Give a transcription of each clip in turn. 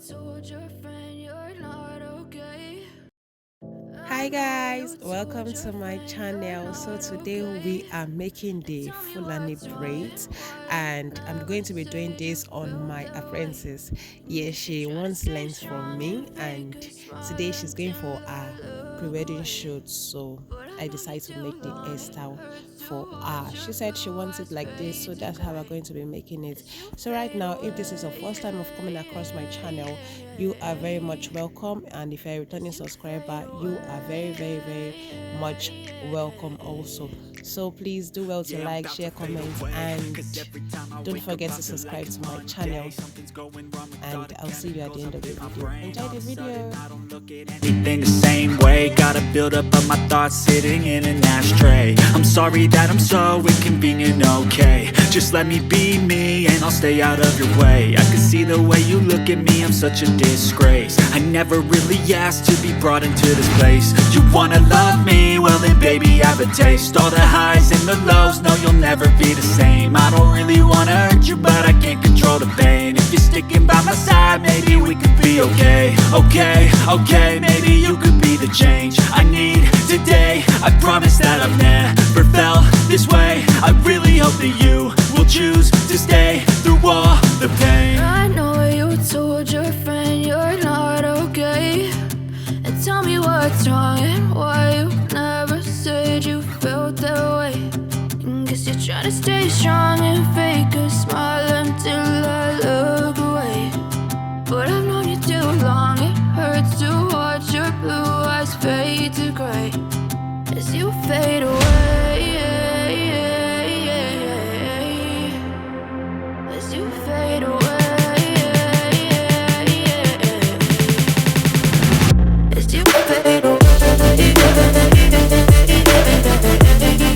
Hi guys, welcome to my channel. So today we are making the Fulani braids and I'm going to be doing this on my apprentice. Yeah, she wants length from me and today she's going for a pre-wedding shoot, so I decided to make the hairstyle for her. She said she wants it like this, so that's how we're going to be making it. So right now, if this is your first time of coming across my channel, you are very much welcome, and if you're a returning subscriber, you are very much welcome also. So please do well to like, share, comment, and don't forget to subscribe to my channel, and I'll see you at the end of the video. Enjoy the video. Anything the same way, gotta build up of my thoughts sitting in an ashtray. I'm sorry that I'm so inconvenient, okay, just let me be me and I'll stay out of your way. I can see the way you look at me, I'm such a disgrace. I never really asked to be brought into this place. You wanna love me? Well then baby have a taste. All the highs and the lows, no you'll never be the same. I don't really wanna hurt you but I can't control the pain. If you're sticking by my side, maybe we could be okay. Okay, maybe you could be the change I need today. I promise that I've never felt this way. I really hope that you will choose to stay through all the pain. I know you told your friend you're not okay, and tell me what's wrong and why you never said you felt that way. Guess you're trying to stay strong and fake a smile until I look away. But I've known you too long, it hurts to watch your blue eyes fade to gray as you fade away, as you fade away, as you fade away, as you fade away.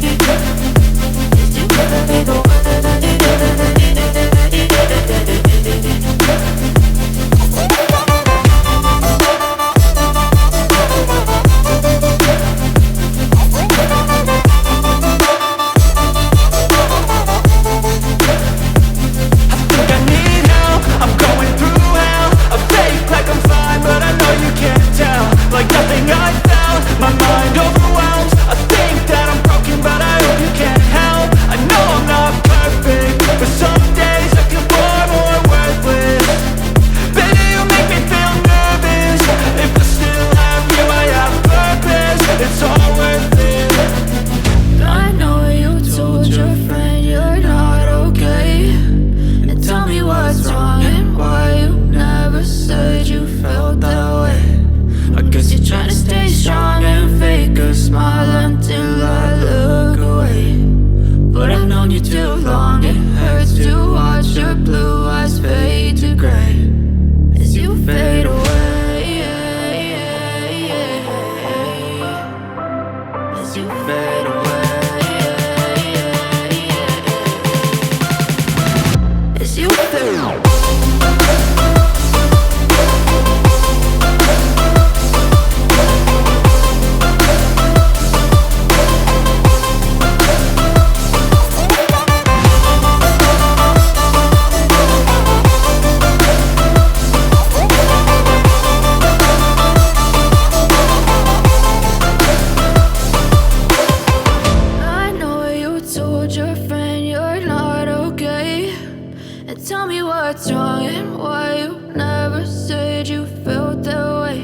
Tell me what's wrong and why you never said you felt that way.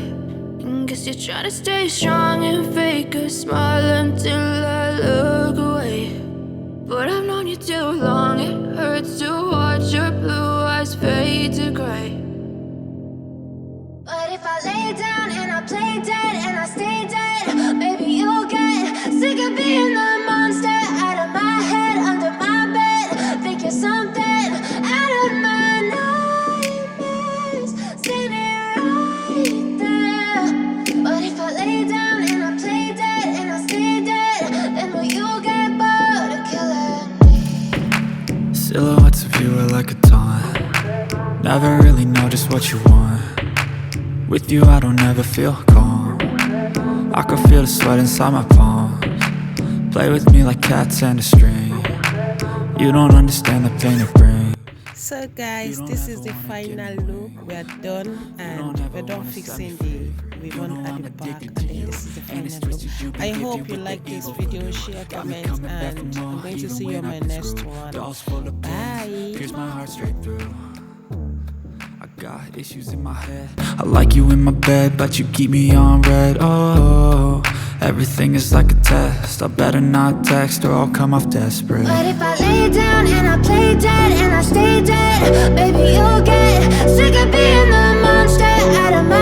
Guess you're trying to stay strong and fake a smile until I look away. But I've known you too long, it hurts to watch your blue eyes fade to gray. But if I lay down and I play dead and I stay dead, maybe you'll get sick of being the monster out of my head, under my bed. Think you're something out of my nightmares, standing right there. But if I lay down and I play dead and I stay dead, then will you get bored of killing me? Silhouettes of you are like a taunt. Never really know just what you want. With you I don't ever feel calm. I can feel the sweat inside my palms. Play with me like cats and a string. You don't understand the pain it brings. So guys, this is the final look. We are done and we're done fixing the ribbon at the back, and then this is the final look. I hope you like this video. Share, comment, and I'm going to see you on my next one. Bye. Pierce my heart straight through. I got issues in my head. I like you in my bed, but you keep me on red. Oh, everything is like a test. I better not text or I'll come off desperate. But if I lay down and I play dead and I stay dead, baby, you'll get sick of being the monster out of my